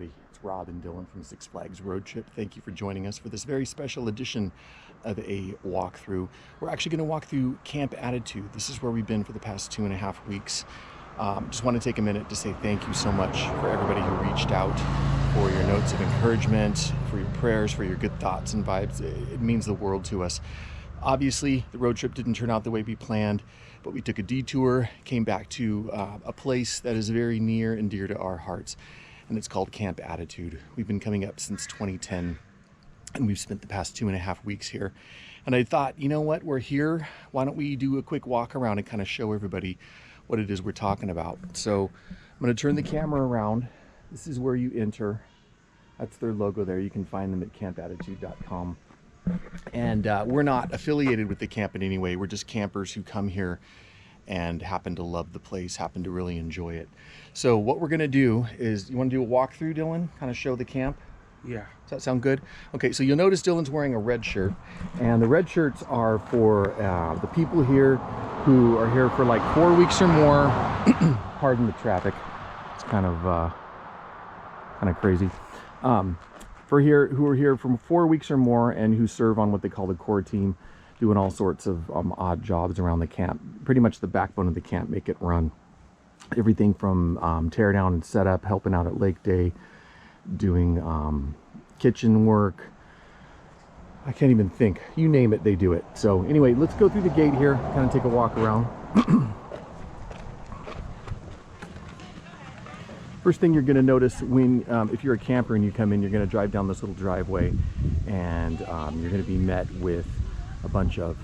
everybody. It's Rob and Dylan from Six Flags Road Trip. Thank you for joining us for this very special edition of a walkthrough. We're actually going to walk through Camp Attitude. This is where we've been for the past 2.5 weeks. Just want to take a minute to say thank you so much for everybody who reached out, for your notes of encouragement, for your prayers, for your good thoughts and vibes. It means the world to us. Obviously, the road trip didn't turn out the way we planned, but we took a detour, came back to a place that is very near and dear to our hearts, and it's called Camp Attitude. We've been coming up since 2010, and we've spent the past 2.5 weeks here. And I thought, you know what, we're here. Why don't we do a quick walk around and kind of show everybody what it is we're talking about. So I'm going to turn the camera around. This is where you enter. That's their logo there. You can find them at campattitude.com. And we're not affiliated with the camp in any way. We're just campers who come here and happen to love the place, happen to really enjoy it. So what we're going to do is, you want to do a walkthrough, Dylan? Kind of show the camp? Yeah. Does that sound good? Okay, so you'll notice Dylan's wearing a red shirt, and the red shirts are for the people here who are here for like 4 weeks or more. Pardon the traffic. It's kind of crazy. For here, who are here from 4 weeks or more and who serve on what they call the core team, doing all sorts of odd jobs around the camp. Pretty much the backbone of the camp, make it run. Everything from tear down and set up, helping out at Lake Day, doing kitchen work. I can't even think. You name it, they do it. So anyway, let's go through the gate here, kind of take a walk around. First thing you're going to notice when, if you're a camper and you come in, you're going to drive down this little driveway, and you're going to be met with a bunch of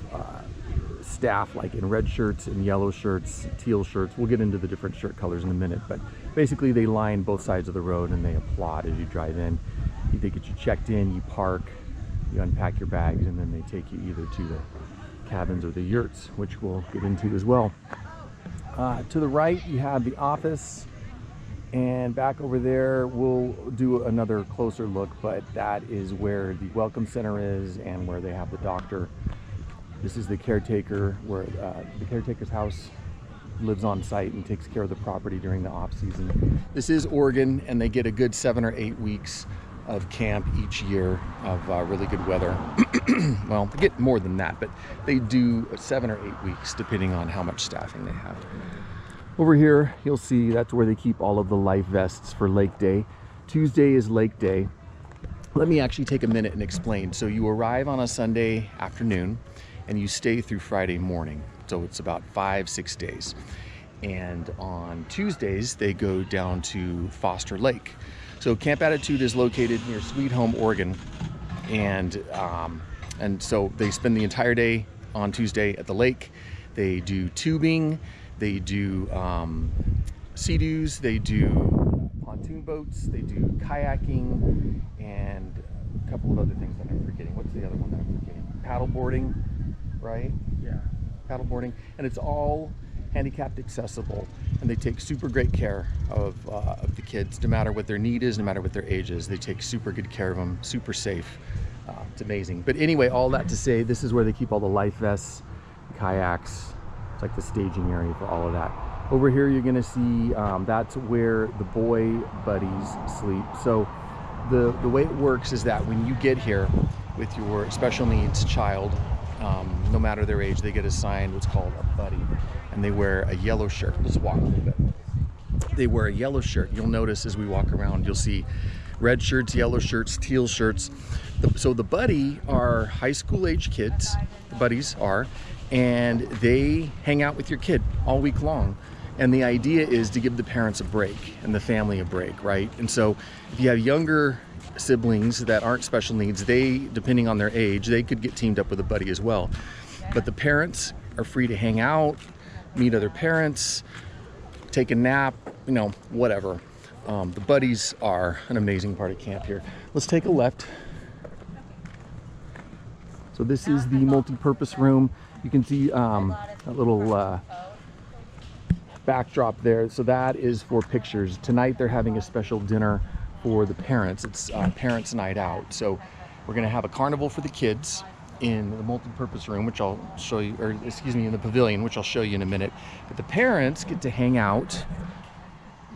staff, like in red shirts and yellow shirts, teal shirts. We'll get into the different shirt colors in a minute, but basically they line both sides of the road and they applaud as you drive in. They get you checked in, you park, you unpack your bags, and then they take you either to the cabins or the yurts, which we'll get into as well. To the right, you have the office, and back over there, we'll do another closer look, but that is where the welcome center is and where they have the doctor. This is the caretaker, where the caretaker's house lives on site and takes care of the property during the off season. This is Oregon, and they get a good 7 or 8 weeks of camp each year of really good weather. Well, they get more than that, but they do 7 or 8 weeks depending on how much staffing they have. Over here, you'll see that's where they keep all of the life vests for Lake Day. Tuesday is Lake Day. Let me actually take a minute and explain. So you arrive on a Sunday afternoon and you stay through Friday morning. So it's about 5-6 days. And on Tuesdays, they go down to Foster Lake. So Camp Attitude is located near Sweet Home, Oregon. And so they spend the entire day on Tuesday at the lake. They do tubing, they do sea-doos, they do pontoon boats, they do kayaking, and a couple of other things that I'm forgetting. What's the other one that I'm forgetting? Paddle boarding, right? Yeah. Paddle boarding, and it's all handicapped accessible, and they take super great care of the kids, no matter what their need is, no matter what their age is. They take super good care of them, super safe. It's amazing. But anyway, all that to say, this is where they keep all the life vests, kayaks. It's like the staging area for all of that. Over here, you're gonna see that's where the boy buddies sleep. So the way it works is that when you get here with your special needs child, no matter their age, they get assigned what's called a buddy, and they wear a yellow shirt. Let's walk a little bit. They wear a yellow shirt. You'll notice as we walk around, you'll see red shirts, yellow shirts, teal shirts. So the buddy are high school age kids, the buddies are, and they hang out with your kid all week long. And the idea is to give the parents a break and the family a break, right? And so if you have younger siblings that aren't special needs, they, depending on their age, they could get teamed up with a buddy as well. But the parents are free to hang out, meet other parents, take a nap, you know, whatever. The buddies are an amazing part of camp here. Let's take a left. So this is the multi-purpose room. You can see a little backdrop there. So that is for pictures. Tonight they're having a special dinner for the parents. It's parents' night out. So we're gonna have a carnival for the kids in the multi-purpose room, which I'll show you, or excuse me, in the pavilion, which I'll show you in a minute. But the parents get to hang out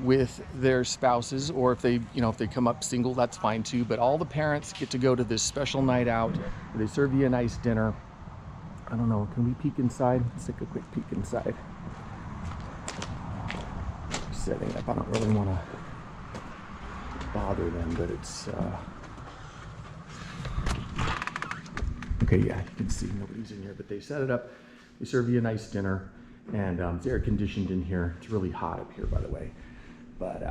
with their spouses, or if they, if they come up single, that's fine too. But all the parents get to go to this special night out where they serve you a nice dinner. I don't know, can we peek inside? Let's take a quick peek inside. Setting up, I don't really want to bother them, but it's okay. Yeah, you can see nobody's in here, but they set it up. They serve you a nice dinner, and it's air conditioned in here. It's really hot up here, by the way, but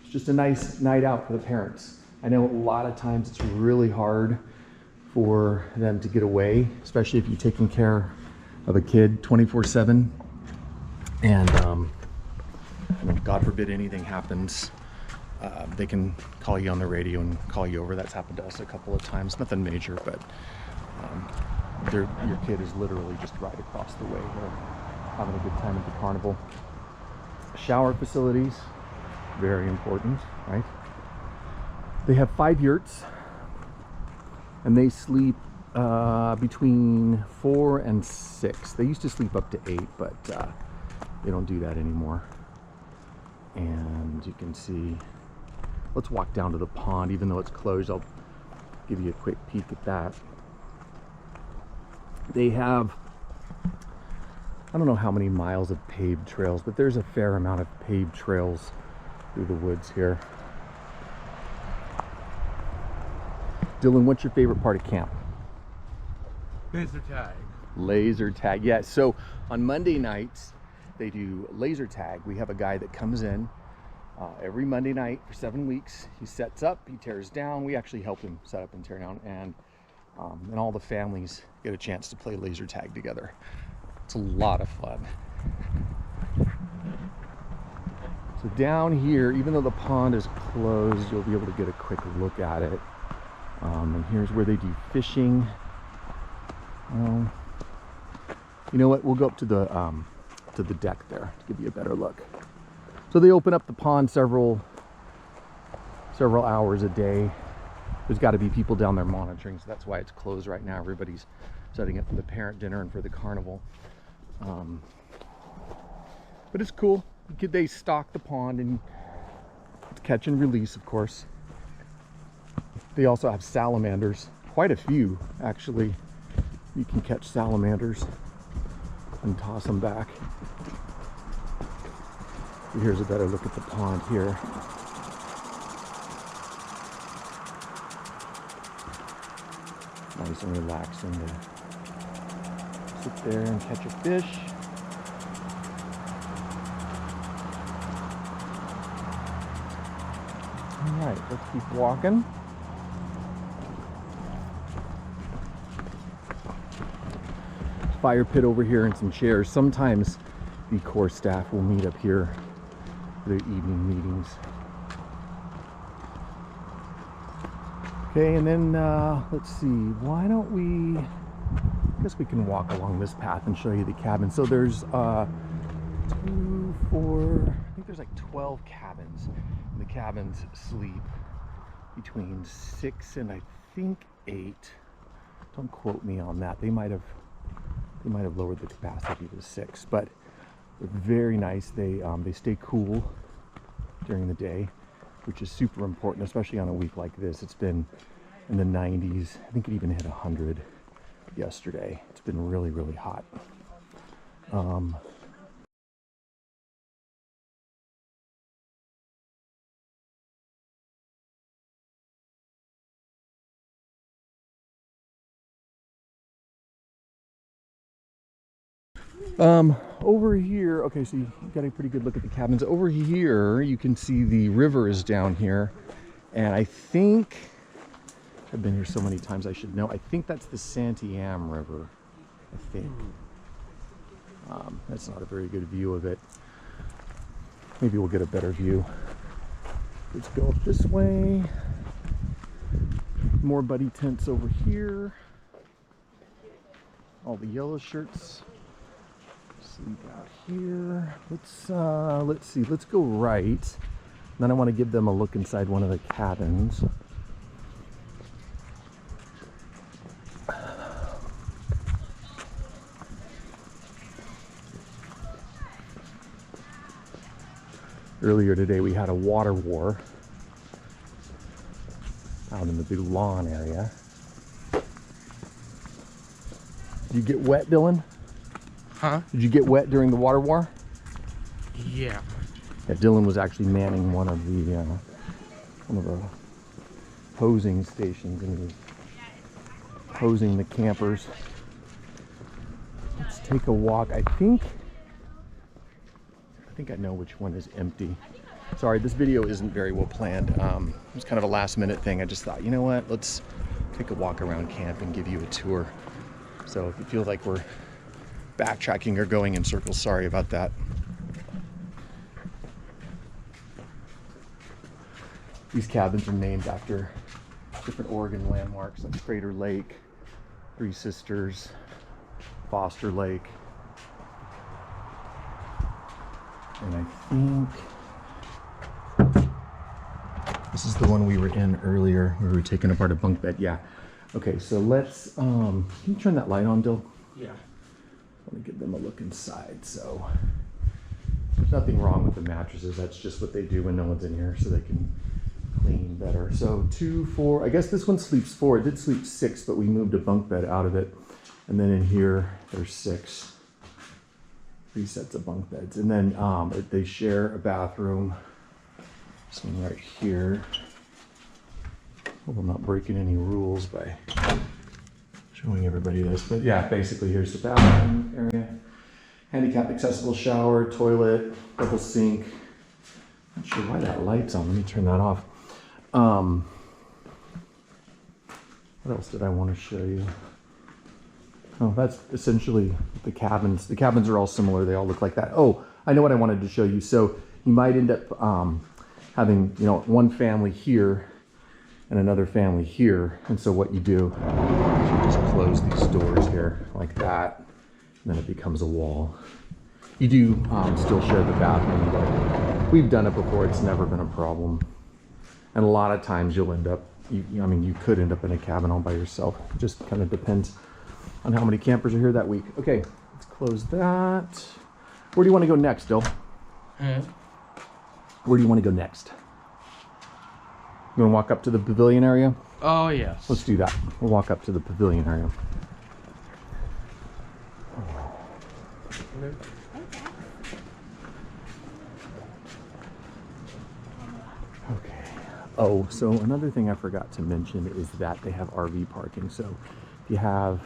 it's just a nice night out for the parents. I know a lot of times it's really hard for them to get away, especially if you're taking care of a kid 24/7, and God forbid anything happens, they can call you on the radio and call you over. That's happened to us a couple of times. Nothing major, but your kid is literally just right across the way. They're having a good time at the carnival. Shower facilities, very important, right? They have 5 yurts, and they sleep between 4 and 6. They used to sleep up to 8, but they don't do that anymore. And you can see, let's walk down to the pond. Even though it's closed, I'll give you a quick peek at that. They have, I don't know how many miles of paved trails, but there's a fair amount of paved trails through the woods here. Dylan, what's your favorite part of camp? Laser tag. Laser tag, yes. So on Monday nights, they do laser tag. We have a guy that comes in every Monday night for 7 weeks. He sets up, he tears down. We actually help him set up and tear down, and all the families get a chance to play laser tag together. It's a lot of fun. So down here, even though the pond is closed, you'll be able to get a quick look at it. And here's where they do fishing. You know what? We'll go up to the deck there to give you a better look. So they open up the pond several hours a day. There's got to be people down there monitoring, so that's why it's closed right now. Everybody's setting up for the parent dinner and for the carnival. But it's cool. They stock the pond, and it's catch and release, of course. They also have salamanders, quite a few actually. You can catch salamanders and toss them back. Here's a better look at the pond here. Nice and relaxing to sit there and catch a fish. All right, let's keep walking. Fire pit over here and some chairs. Sometimes the core staff will meet up here for their evening meetings. Okay, and then let's see, why don't we, I guess we can walk along this path and show you the cabin. So there's 2, 4, I think there's like 12 cabins. And the cabins sleep between 6 and I think 8. Don't quote me on that. They might have lowered the capacity to 6, but they're very nice. They stay cool during the day, which is super important, especially on a week like this. It's been in the 90s. I think it even hit 100 yesterday. It's been really, really hot. Over here, okay, so you got a pretty good look at the cabins. Over here, you can see the river is down here, and I think, I've been here so many times I should know, I think that's the Santiam River, I think. That's not a very good view of it. Maybe we'll get a better view. Let's go up this way. More buddy tents over here. All the yellow shirts. Sleep out here. Let's see. Let's go right. Then I want to give them a look inside one of the cabins. Earlier today we had a water war out in the big lawn area. Did you get wet, Dylan? Huh? Did you get wet during the water war? Yeah. Yeah, Dylan was actually manning one of the hosing stations, and he was hosing the campers. Let's take a walk. I think I know which one is empty. Sorry, this video isn't very well planned. It was kind of a last minute thing. I just thought, you know what, let's take a walk around camp and give you a tour. So if it feels like we're backtracking or going in circles, sorry about that. These cabins are named after different Oregon landmarks like Crater Lake, Three Sisters, Foster Lake. And I think this is the one we were in earlier where we were taking apart a bunk bed. Yeah. Okay, so let's, can you turn that light on, Dill? Yeah. Let me give them a look inside. So there's nothing wrong with the mattresses. That's just what they do when no one's in here so they can clean better. So 2, 4, I guess this one sleeps 4. It did sleep 6, but we moved a bunk bed out of it. And then in here, there's 6. 3 sets of bunk beds. And then they share a bathroom. This one right here. Hope I'm not breaking any rules by showing everybody this. But yeah, basically here's the bathroom area. Handicap accessible shower, toilet, double sink. Not sure why that light's on. Let me turn that off. What else did I want to show you? Oh, that's essentially the cabins. The cabins are all similar. They all look like that. Oh, I know what I wanted to show you. So you might end up having, you know, one family here and another family here. And so what you do is you just close these doors here like that, and then it becomes a wall. You do still share the bathroom, but we've done it before. It's never been a problem. And a lot of times you'll end up, I mean, you could end up in a cabin all by yourself. It just kind of depends on how many campers are here that week. Okay, let's close that. Where do you want to go next, Dill? Where do you want to go next? You want to walk up to the pavilion area? Oh, yes. Let's do that. We'll walk up to the pavilion area. Okay. Oh, so another thing I forgot to mention is that they have RV parking. So if you have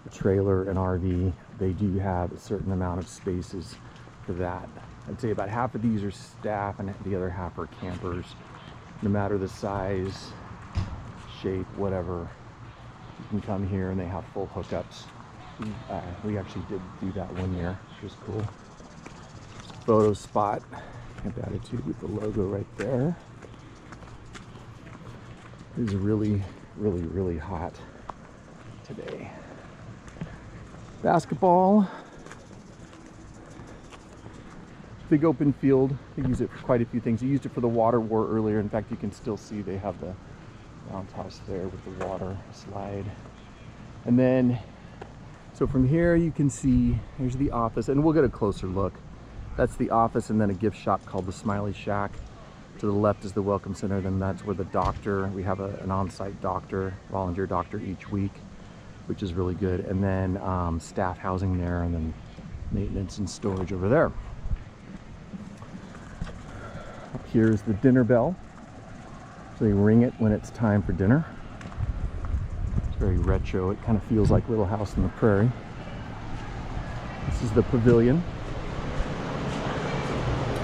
a trailer, an RV, they do have a certain amount of spaces for that. I'd say about half of these are staff and the other half are campers. No matter the size, shape, whatever, you can come here and they have full hookups. We actually did do that one year, which was cool. Photo spot, Camp Attitude with the logo right there. It is really, really, really hot today. Basketball. Big open field. They use it for quite a few things. They used it for the water war earlier. In fact, you can still see they have the roundhouse there with the water slide. And then, so from here you can see, here's the office, and we'll get a closer look. That's the office, and then a gift shop called the Smiley Shack. To the left is the Welcome Center, then that's where the doctor, we have an on-site doctor, volunteer doctor each week, which is really good. And then staff housing there, and then maintenance and storage over there. Up here is the dinner bell. So they ring it when it's time for dinner. It's very retro. It kind of feels like Little House on the Prairie. This is the pavilion.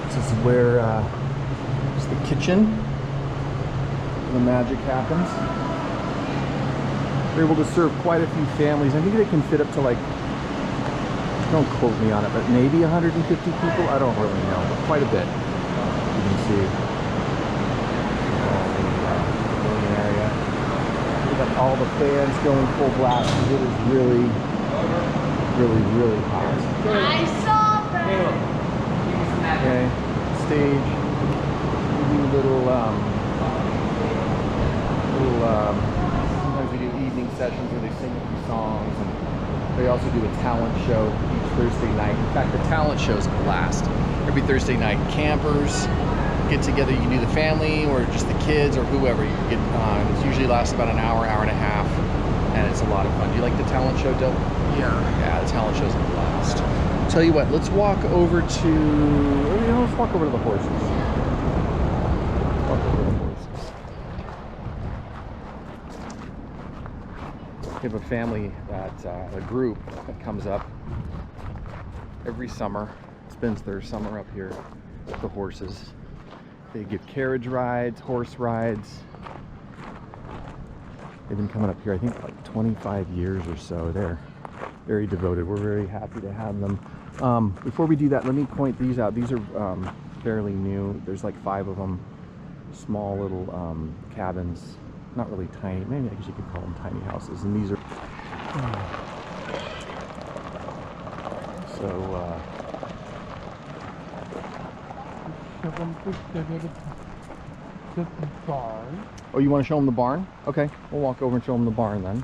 This is where it's the kitchen. The magic happens. They're able to serve quite a few families. I think they can fit up to, like, don't quote me on it, but maybe 150 people. I don't really know, but quite a bit. You can see the area. We got all the fans going full blast. It is really, really, really hot. I saw that. Okay, stage. We do little, sometimes we do evening sessions where they sing a few songs, and they also do a talent show each Thursday night. In fact, the talent show's a blast. Every Thursday night, campers get together. You can do the family or just the kids or whoever. You can get it usually lasts about an hour, hour and a half, and it's a lot of fun. Do you like the talent show, Dill? Yeah, the talent show's a blast. Tell you what, let's walk over to, let's walk over to the horses. Walk over to the horses. We have a family a group that comes up every summer, spends their summer up here with the horses. They give carriage rides, horse rides. They've been coming up here, I think, like 25 years or so. They're very devoted. We're very happy to have them. Before we do that, let me point these out. These are fairly new. There's like 5 of them. Small little cabins. Not really tiny. Maybe I guess you could call them tiny houses. And these are... barn. Oh, you want to show them the barn? Okay, we'll walk over and show them the barn then.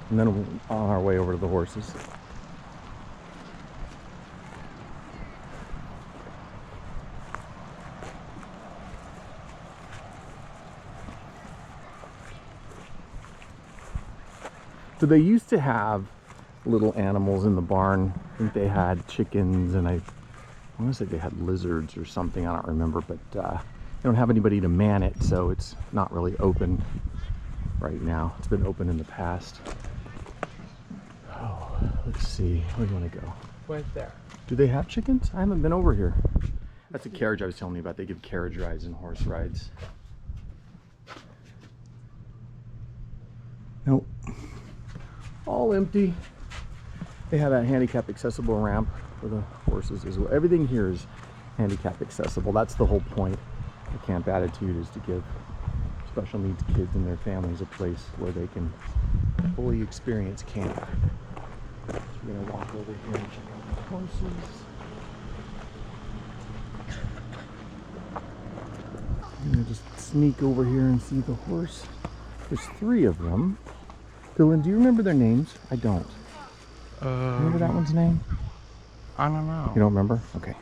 And then we'll on our way over to the horses. So they used to have little animals in the barn. I think they had chickens, and I want to say they had lizards or something. I don't remember, but they don't have anybody to man it, so it's not really open right now. It's been open in the past. Oh, let's see. Where do you want to go? Right there. Do they have chickens? I haven't been over here. That's a carriage I was telling you about. They give carriage rides and horse rides. Nope. All empty. They have a handicap accessible ramp for the horses as well. Everything here is handicap accessible. That's the whole point of Camp Attitude, is to give special needs kids and their families a place where they can fully experience camp. So we're gonna walk over here and check out the horses. I'm gonna just sneak over here and see the horse. There's 3 of them. Dylan, do you remember their names? I don't. Remember that one's name? I don't know. You don't remember? Okay.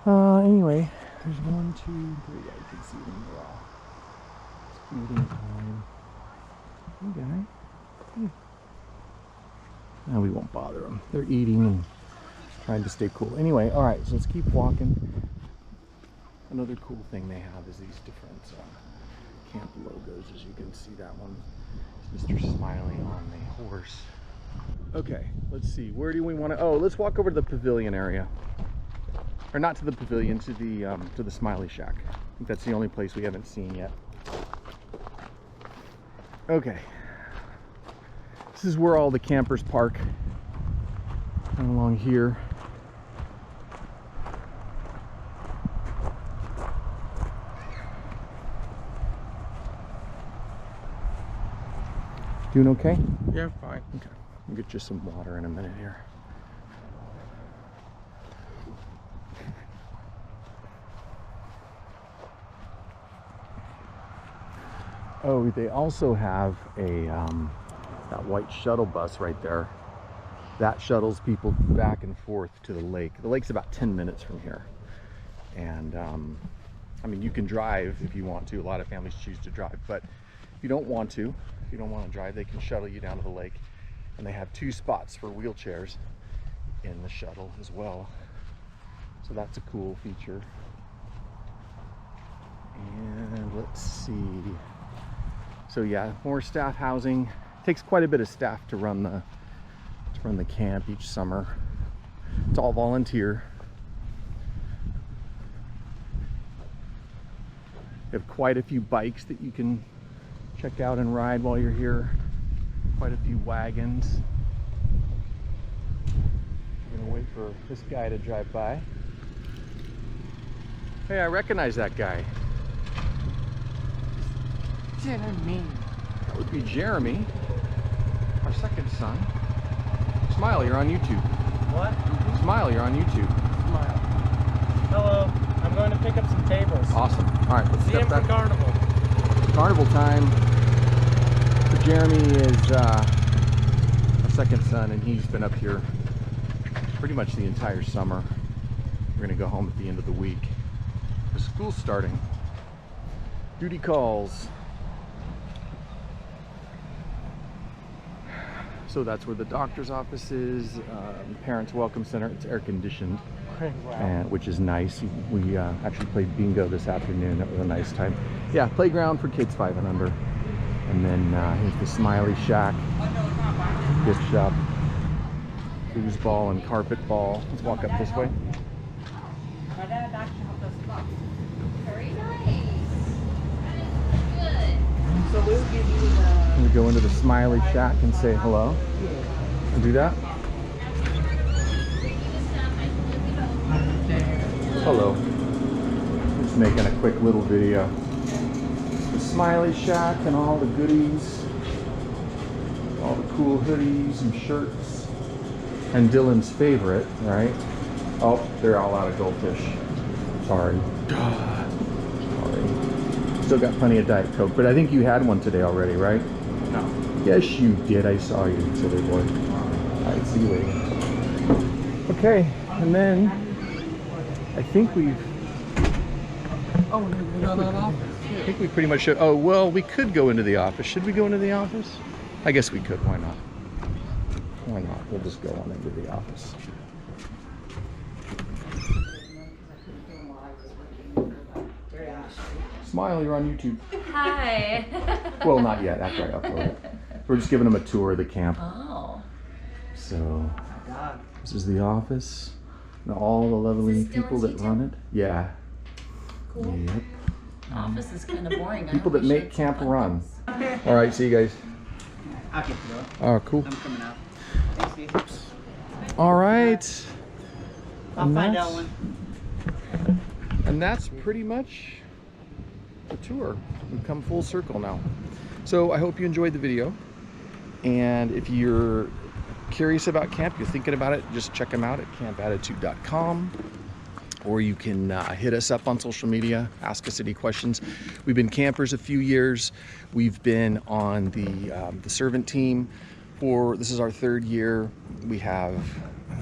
Anyway, there's 1, 2, 3. Yeah, you can see them all. It's feeding time. Hey, guy. Hey. No, we won't bother them. They're eating and trying to stay cool. Anyway, all right, so let's keep walking. Another cool thing they have is these different camp logos. As you can see, that one is Mr. Smiley on the horse. Okay, let's see. Where do we want to? Oh, let's walk over to the pavilion area, or not to the pavilion, to the Smiley Shack. I think that's the only place we haven't seen yet. Okay, this is where all the campers park. And along here. Doing okay? Yeah, fine. Okay. I'll get you some water in a minute here. Oh, they also have a that white shuttle bus right there. That shuttles people back and forth to the lake. The lake's about 10 minutes from here. And I mean, you can drive if you want to. A lot of families choose to drive, but if you don't want to, drive, they can shuttle you down to the lake. And they have 2 spots for wheelchairs in the shuttle as well. So that's a cool feature. And let's see. So yeah, more staff housing. Takes quite a bit of staff to run the camp each summer. It's all volunteer. You have quite a few bikes that you can check out and ride while you're here. Quite a few wagons. I'm gonna wait for this guy to drive by. Hey, I recognize that guy. Jeremy. That would be Jeremy, our second son. Smile, you're on YouTube. What? Smile, you're on YouTube. Smile. Hello. I'm going to pick up some tables. Awesome. All right, let's See him step for back. carnival. Carnival time. So Jeremy is our second son, and he's been up here pretty much the entire summer. We're gonna go home at the end of the week. The school's starting. Duty calls. So that's where the doctor's office is, parents welcome center. It's air conditioned, and, which is nice. We actually played bingo this afternoon. That was a nice time. Yeah, playground for kids 5 and under. And then here's the Smiley Shack, gift shop, foosball and carpet ball. Let's walk up this way. Very nice. Good. So we'll give you the... We go into the Smiley Shack and say hello. And do that. Hello. Just making a quick little video. The Smiley Shack and all the goodies. All the cool hoodies and shirts. And Dylan's favorite, right? Oh, they're all out of goldfish. Sorry. Sorry. Still got plenty of Diet Coke, but I think you had one today already, right? No. Yes, you did. I saw you, silly boy. All right, see you later. Okay, and then I think we've... Oh, we got that office. I think we pretty much should... Oh, well, we could go into the office. Should we go into the office? I guess we could. Why not? Why not? We'll just go on into the office. Smile, you're on YouTube. Hi. Well, not yet, after I upload it. We're just giving them a tour of the camp. Oh. So, this is the office. And all the lovely Is this still people in that run it. Yeah. Cool. Yep. Office is kind of boring. People that make camp run. All right, see you guys. I'll get to it. Oh, cool. I'm coming out. Thanks, Steve. All right. I'll And find that's- out when. And that's pretty much the tour. We've come full circle now. So I hope you enjoyed the video. And if you're curious about camp, you're thinking about it, just check them out at campattitude.com. Or you can hit us up on social media, ask us any questions. We've been campers a few years. We've been on the servant team for, this is our 3rd year. We have,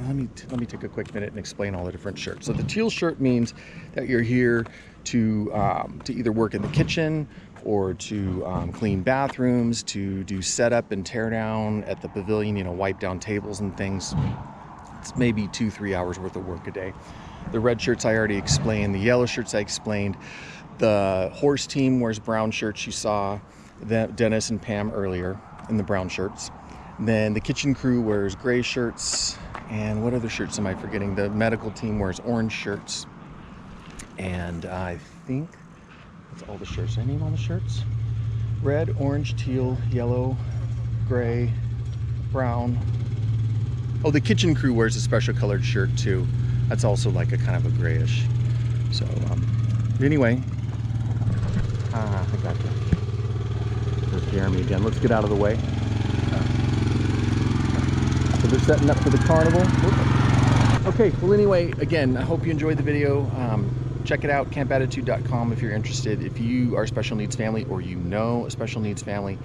let me take a quick minute and explain all the different shirts. So the teal shirt means that you're here to either work in the kitchen or to clean bathrooms, to do setup and tear down at the pavilion, you know, wipe down tables and things. It's maybe 2-3 hours worth of work a day. The red shirts I already explained, the yellow shirts I explained. The horse team wears brown shirts. You saw Dennis and Pam earlier in the brown shirts. And then the kitchen crew wears gray shirts. And what other shirts am I forgetting? The medical team wears orange shirts. And I think that's all the shirts. Did I name all the shirts? Red, orange, teal, yellow, gray, brown. Oh, the kitchen crew wears a special colored shirt too. That's also like a kind of a grayish. So anyway, I got you. There's Jeremy again. Let's get out of the way. So they're setting up for the carnival. Okay, well anyway, again, I hope you enjoyed the video. Check it out, campattitude.com if you're interested. If you are a special needs family or you know a special needs family,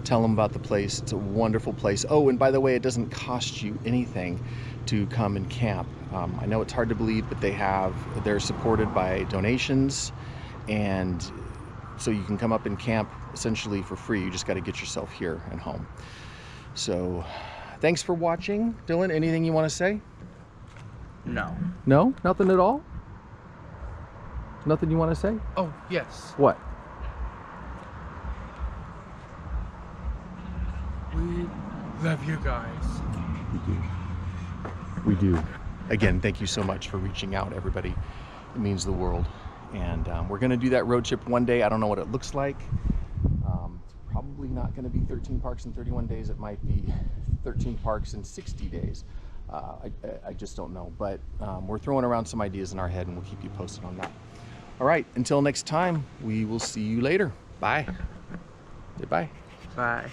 tell them about the place. It's a wonderful place. Oh, and by the way, it doesn't cost you anything to come and camp. I know it's hard to believe, but they're supported by donations, and so you can come up and camp essentially for free. You just got to get yourself here and home. So thanks for watching. Dylan, anything you want to say? No. No? Nothing at all? Nothing you want to say? Oh, yes. What? We love you guys. We do. We do. Again, thank you so much for reaching out, everybody. It means the world. And we're going to do that road trip one day. I don't know what it looks like. It's probably not going to be 13 parks in 31 days. It might be 13 parks in 60 days. I just don't know. But we're throwing around some ideas in our head, and we'll keep you posted on that. All right, until next time, we will see you later. Bye. Goodbye. Bye.